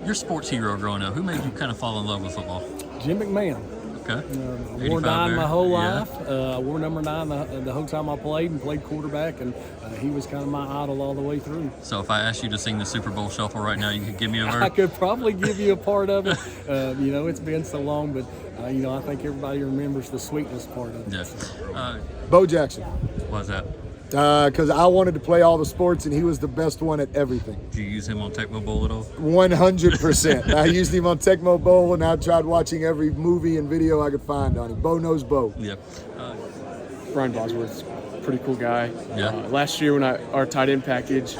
Your sports hero growing up, who made you kind of fall in love with football? Jim McMahon. Okay. I wore 9 my whole life. I wore number 9 the whole time I played and played quarterback, and he was kind of my idol all the way through. So if I asked you to sing the Super Bowl Shuffle right now, you could give me a verse? I could probably give you a part of it. It's been so long, but, I think everybody remembers the sweetness part of it. Yes. Bo Jackson. Why's that? Because I wanted to play all the sports, and he was the best one at everything. Did you use him on Tecmo Bowl at all? 100%. I used him on Tecmo Bowl, and I tried watching every movie and video I could find on him. Bo knows Bo. Yep. Brian Bosworth, pretty cool guy. Yeah. Last year when our tight end package,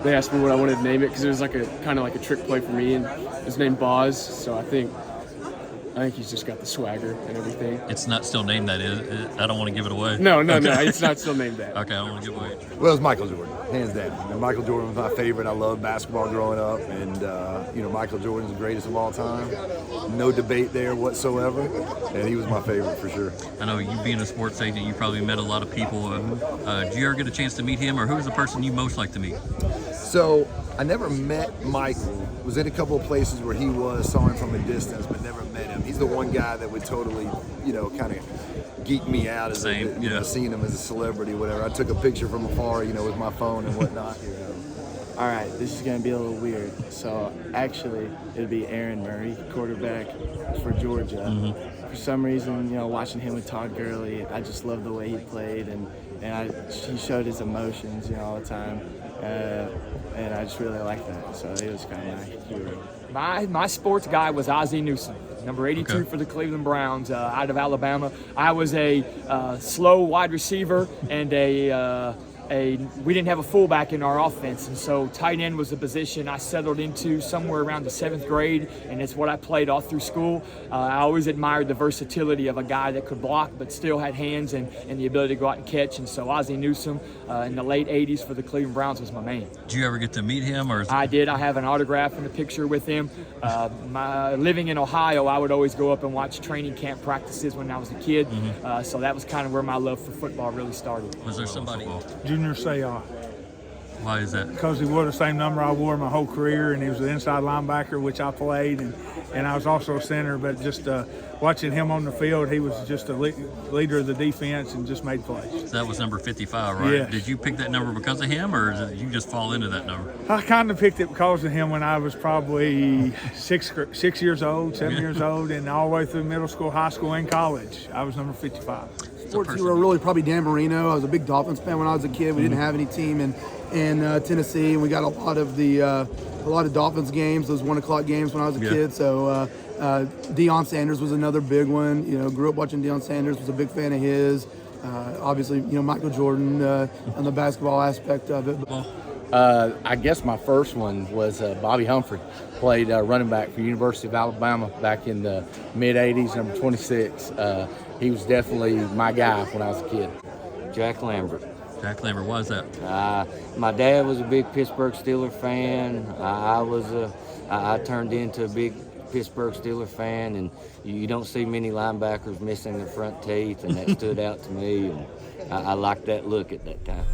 they asked me what I wanted to name it because it was like a kind of like a trick play for me, and his name Boz. So I think he's just got the swagger and everything. It's not still named that, is it? I don't want to give it away. No, it's not still named that. Okay, I don't want to give it away. Well, it's Michael Jordan, hands down. And Michael Jordan was my favorite. I loved basketball growing up, and Michael Jordan's the greatest of all time. No debate there whatsoever, and he was my favorite for sure. I know you being a sports agent, you probably met a lot of people. Did you ever get a chance to meet him, or who was the person you most like to meet? So I never met Michael. Was in a couple of places where he was, saw him from a distance, but never met him. He's the one guy that would totally, kind of geek me out as seeing him as a celebrity, whatever. I took a picture from afar, with my phone and whatnot. All right, this is going to be a little weird. So actually, it'll be Aaron Murray, quarterback for Georgia. Mm-hmm. For some reason, watching him with Todd Gurley, I just loved the way he played, and he showed his emotions, all the time. And I just really liked that. So it was kind of my hero. My sports guy was Ozzie Newsome, number 82 for the Cleveland Browns, out of Alabama. I was a slow wide receiver and we didn't have a fullback in our offense, and so tight end was a position I settled into somewhere around the 7th grade, and it's what I played all through school. I always admired the versatility of a guy that could block but still had hands and the ability to go out and catch, and so Ozzie Newsome in the late 80s for the Cleveland Browns was my man. Did you ever get to meet him? I did. I have an autograph and a picture with him. Living in Ohio, I would always go up and watch training camp practices when I was a kid, so that was kind of where my love for football really started. Was there somebody? Junior Seau. Why is that? Because he wore the same number I wore my whole career, and he was an inside linebacker, which I played, and I was also a center. But just watching him on the field, he was just a leader of the defense and just made plays. So that was number 55, right? Yes. Did you pick that number because of him, or did you just fall into that number? I kind of picked it because of him when I was probably 6 years old, 7 years old, and all the way through middle school, high school, and college. I was number 55. Sports hero really probably Dan Marino. I was a big Dolphins fan when I was a kid. We didn't have any team in Tennessee, and we got a lot of Dolphins games, those 1 o'clock games when I was a kid. So Deion Sanders was another big one. Grew up watching Deion Sanders. Was a big fan of his. Obviously, Michael Jordan on the basketball aspect of it. I guess my first one was Bobby Humphrey. Played running back for University of Alabama back in the mid-'80s, number 26. He was definitely my guy when I was a kid. Jack Lambert. Jack Lambert, why is that? My dad was a big Pittsburgh Steelers fan. I turned into a big Pittsburgh Steelers fan, and you don't see many linebackers missing their front teeth, and that stood out to me, and I liked that look at that time.